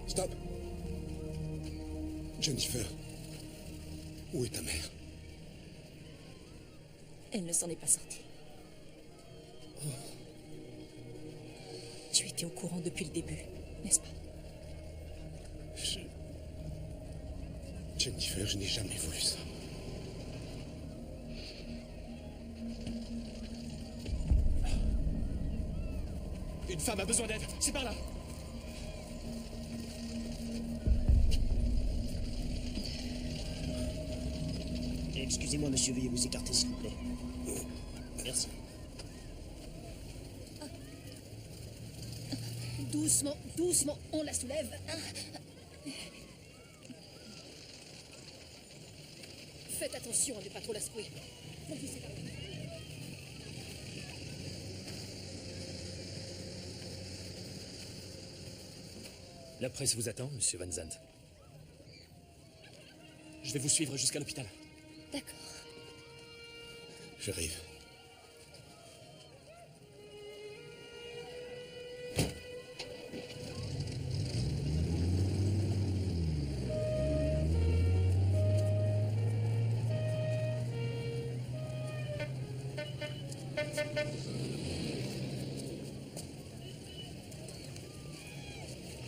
Stop. Jennifer, où est ta mère? Elle ne s'en est pas sortie. Tu étais au courant depuis le début, n'est-ce pas? Jennifer, je n'ai jamais voulu ça. Une femme a besoin d'aide. C'est par là. Excusez-moi, monsieur, veuillez vous écarter, s'il vous plaît. Merci. Doucement, doucement, on la soulève. Faites attention à ne pas trop la secouer. Conduisez par là. La presse vous attend, monsieur Van Zandt. Je vais vous suivre jusqu'à l'hôpital. D'accord. J'arrive.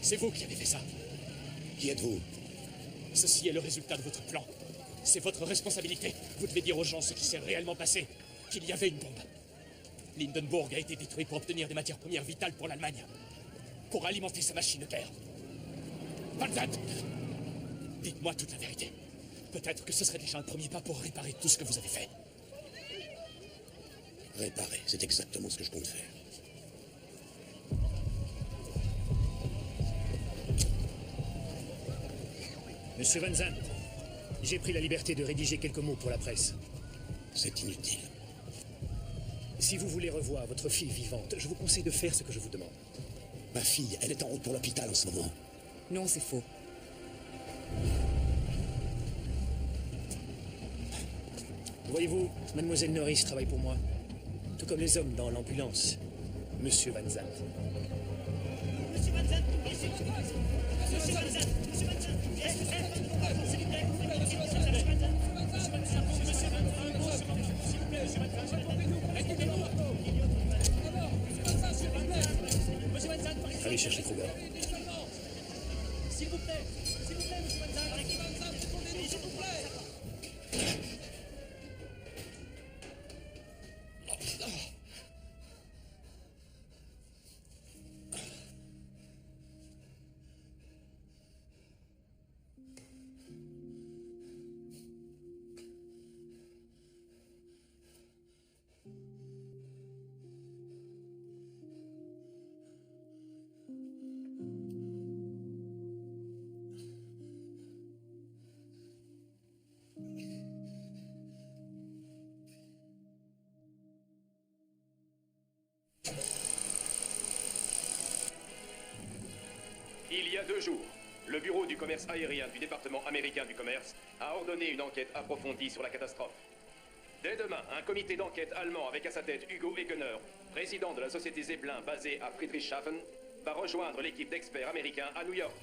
C'est vous qui avez fait ça. Qui êtes-vous? Ceci est le résultat de votre plan. C'est votre responsabilité. Vous devez dire aux gens ce qui s'est réellement passé. Qu'il y avait une bombe. Lindenburg a été détruit pour obtenir des matières premières vitales pour l'Allemagne. Pour alimenter sa machine de guerre. Van Zandt, dites-moi toute la vérité. Peut-être que ce serait déjà un premier pas pour réparer tout ce que vous avez fait. Réparer, c'est exactement ce que je compte faire. Monsieur Van Zandt, j'ai pris la liberté de rédiger quelques mots pour la presse. C'est inutile. Si vous voulez revoir votre fille vivante, je vous conseille de faire ce que je vous demande. Ma fille, elle est en route pour l'hôpital en ce moment. Non, c'est faux. Voyez-vous, mademoiselle Norris travaille pour moi. Tout comme les hommes dans l'ambulance. Monsieur Van Zandt. Monsieur Van Zandt, monsieur Van Zandt, monsieur Van Zandt, monsieur Van Zandt, s'il vous plaît, monsieur Van Zandt, allez chercher Kruger. s'il vous plaît, monsieur Van Zandt, s'il vous plaît. Il y a 2 jours, le Bureau du commerce aérien du département américain du commerce a ordonné une enquête approfondie sur la catastrophe. Dès demain, un comité d'enquête allemand avec à sa tête Hugo Egener, président de la société Zeppelin basée à Friedrichshafen, va rejoindre l'équipe d'experts américains à New York.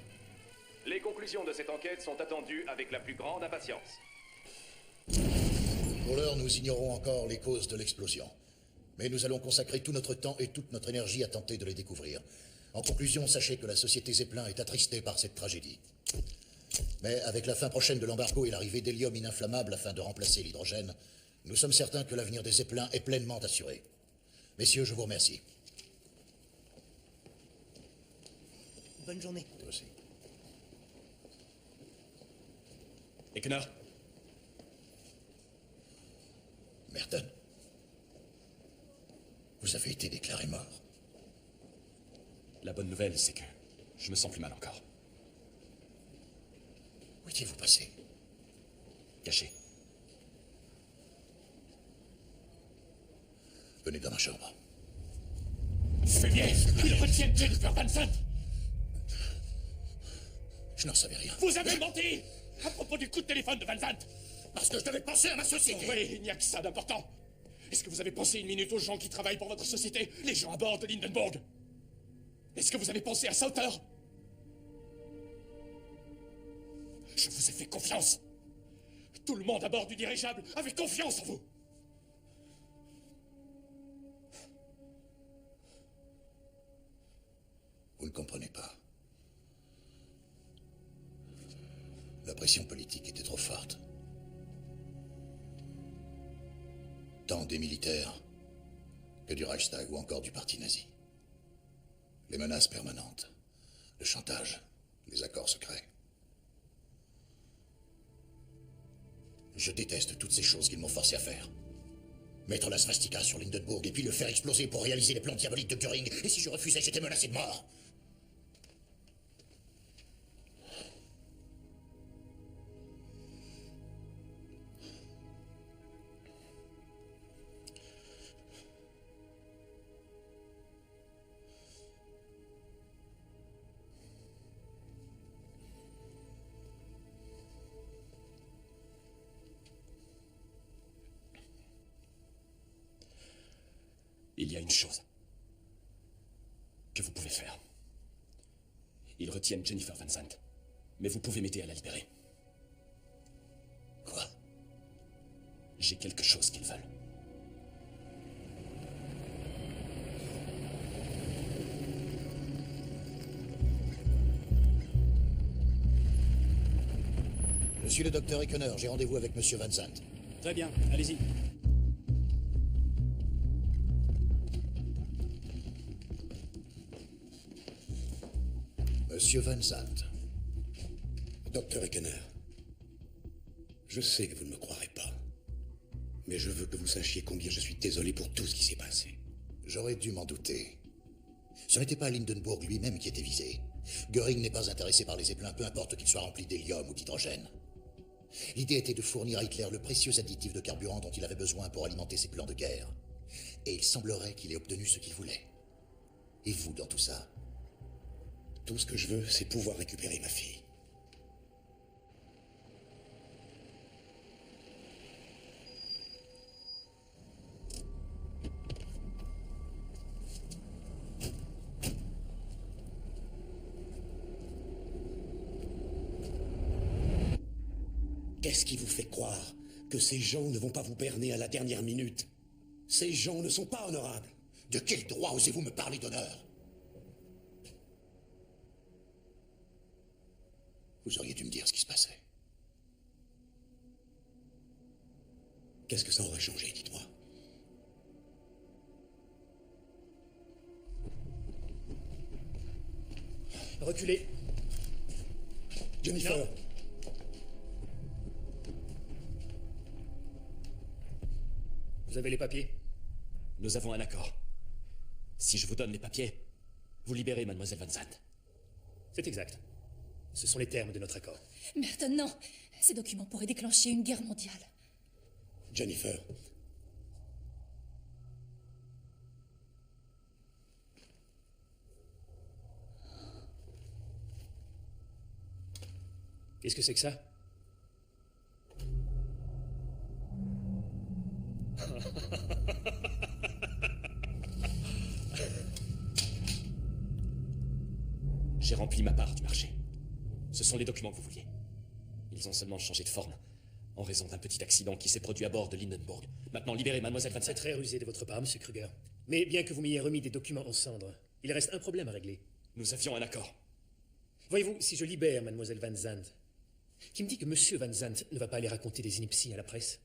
Les conclusions de cette enquête sont attendues avec la plus grande impatience. Pour l'heure, nous ignorons encore les causes de l'explosion. Mais nous allons consacrer tout notre temps et toute notre énergie à tenter de les découvrir. En conclusion, sachez que la société Zeppelin est attristée par cette tragédie. Mais avec la fin prochaine de l'embargo et l'arrivée d'hélium ininflammable afin de remplacer l'hydrogène, nous sommes certains que l'avenir des Zeppelins est pleinement assuré. Messieurs, je vous remercie. Bonne journée. Toi aussi. Ekener. Merton. Vous avez été déclaré mort. La bonne nouvelle, c'est que je me sens plus mal encore. Où étiez-vous passé? Caché. Venez dans ma chambre. Fumier, ils retiennent Jennifer Van Sant. Je n'en savais rien. Vous avez menti à propos du coup de téléphone de Van Sant. Parce que je devais penser à ma société. Oui, il n'y a que ça d'important. Est-ce que vous avez pensé une minute aux gens qui travaillent pour votre société, les gens à bord de l'Hindenburg? Est-ce que vous avez pensé à sa hauteur? Je vous ai fait confiance. Tout le monde à bord du dirigeable avait confiance en vous. Vous ne comprenez pas. La pression politique était trop forte. Tant des militaires que du Reichstag ou encore du parti nazi. Les menaces permanentes, le chantage, les accords secrets. Je déteste toutes ces choses qu'ils m'ont forcé à faire. Mettre la svastika sur l'Hindenburg et puis le faire exploser pour réaliser les plans diaboliques de Göring. Et si je refusais, j'étais menacé de mort. Il y a une chose que vous pouvez faire. Ils retiennent Jennifer Van Sant, mais vous pouvez m'aider à la libérer. Quoi? J'ai quelque chose qu'ils veulent. Je suis le docteur Ekener, j'ai rendez-vous avec Monsieur Van Sant. Très bien, allez-y. Monsieur Van Sant. Docteur Ekener, je sais que vous ne me croirez pas, mais je veux que vous sachiez combien je suis désolé pour tout ce qui s'est passé. J'aurais dû m'en douter. Ce n'était pas l'Hindenburg lui-même qui était visé. Göring n'est pas intéressé par les Zeppelins, peu importe qu'ils soient remplis d'hélium ou d'hydrogène. L'idée était de fournir à Hitler le précieux additif de carburant dont il avait besoin pour alimenter ses plans de guerre. Et il semblerait qu'il ait obtenu ce qu'il voulait. Et vous, dans tout ça? Tout ce que je veux, c'est pouvoir récupérer ma fille. Qu'est-ce qui vous fait croire que ces gens ne vont pas vous berner à la dernière minute? Ces gens ne sont pas honorables. De quel droit osez-vous me parler d'honneur? Vous auriez dû me dire ce qui se passait. Qu'est-ce que ça aurait changé, dites-moi? Reculez. Jennifer. Non. Vous avez les papiers? Nous avons un accord. Si je vous donne les papiers, vous libérez Mademoiselle Van Sant. C'est exact. Ce sont les termes de notre accord. Merton, non. Ces documents pourraient déclencher une guerre mondiale. Jennifer. Qu'est-ce que c'est que ça? J'ai rempli ma part du marché. Ce sont les documents que vous vouliez. Ils ont seulement changé de forme, en raison d'un petit accident qui s'est produit à bord de Lindenburg. Maintenant, libérez Mademoiselle Van C'est Zandt. très rusé de votre part, Monsieur Kruger. Mais bien que vous m'ayez remis des documents en cendres, il reste un problème à régler. Nous avions un accord. Voyez-vous, si je libère Mademoiselle Van Zandt, qui me dit que Monsieur Van Zandt ne va pas aller raconter des inepties à la presse,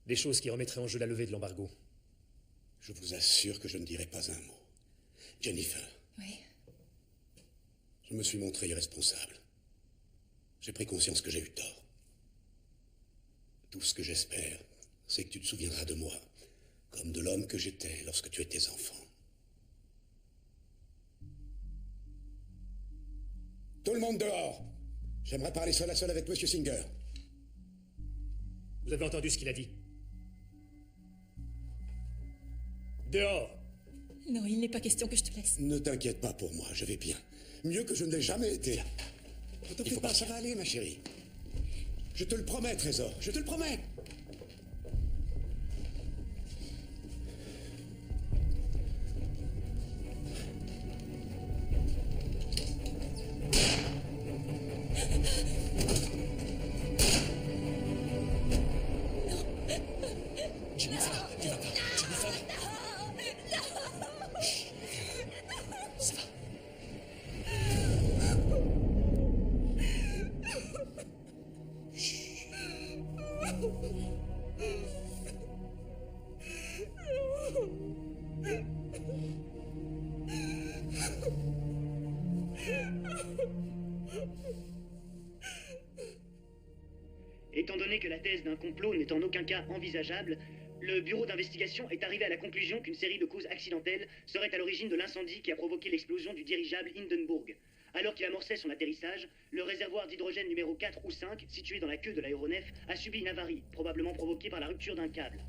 des choses qui remettraient en jeu la levée de l'embargo. Je vous assure que je ne dirai pas un mot. Jennifer. Oui. Je me suis montré irresponsable. J'ai pris conscience que j'ai eu tort. Tout ce que j'espère, c'est que tu te souviendras de moi, comme de l'homme que j'étais lorsque tu étais enfant. Tout le monde dehors! J'aimerais parler seul à seul avec Monsieur Singer. Vous avez entendu ce qu'il a dit? Dehors! Non, il n'est pas question que je te laisse. Ne t'inquiète pas pour moi, je vais bien. Mieux que je ne l'ai jamais été. Ne t'en fais pas, ça va aller, ma chérie. Je te le promets, Trésor, je te le promets. Jennifer, tu vas pas. Jennifer. Chut. Ça va. Étant donné que la thèse d'un complot n'est en aucun cas envisageable, le bureau d'investigation est arrivé à la conclusion qu'une série de causes accidentelles serait à l'origine de l'incendie qui a provoqué l'explosion du dirigeable Hindenburg. Alors qu'il amorçait son atterrissage, le réservoir d'hydrogène numéro 4 ou 5, situé dans la queue de l'aéronef, a subi une avarie, probablement provoquée par la rupture d'un câble.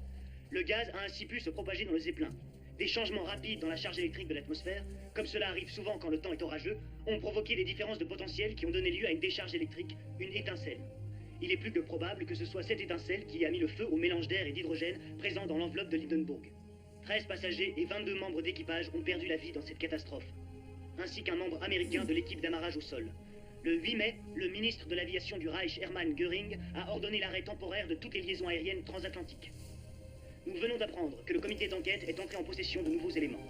Le gaz a ainsi pu se propager dans le Zeppelin. Des changements rapides dans la charge électrique de l'atmosphère, comme cela arrive souvent quand le temps est orageux, ont provoqué des différences de potentiel qui ont donné lieu à une décharge électrique, une étincelle. Il est plus que probable que ce soit cette étincelle qui a mis le feu au mélange d'air et d'hydrogène présent dans l'enveloppe de Lindenburg. 13 passagers et 22 membres d'équipage ont perdu la vie dans cette catastrophe, ainsi qu'un membre américain de l'équipe d'amarrage au sol. Le 8 mai, le ministre de l'aviation du Reich, Hermann Göring, a ordonné l'arrêt temporaire de toutes les liaisons aériennes transatlantiques. Nous venons d'apprendre que le comité d'enquête est entré en possession de nouveaux éléments.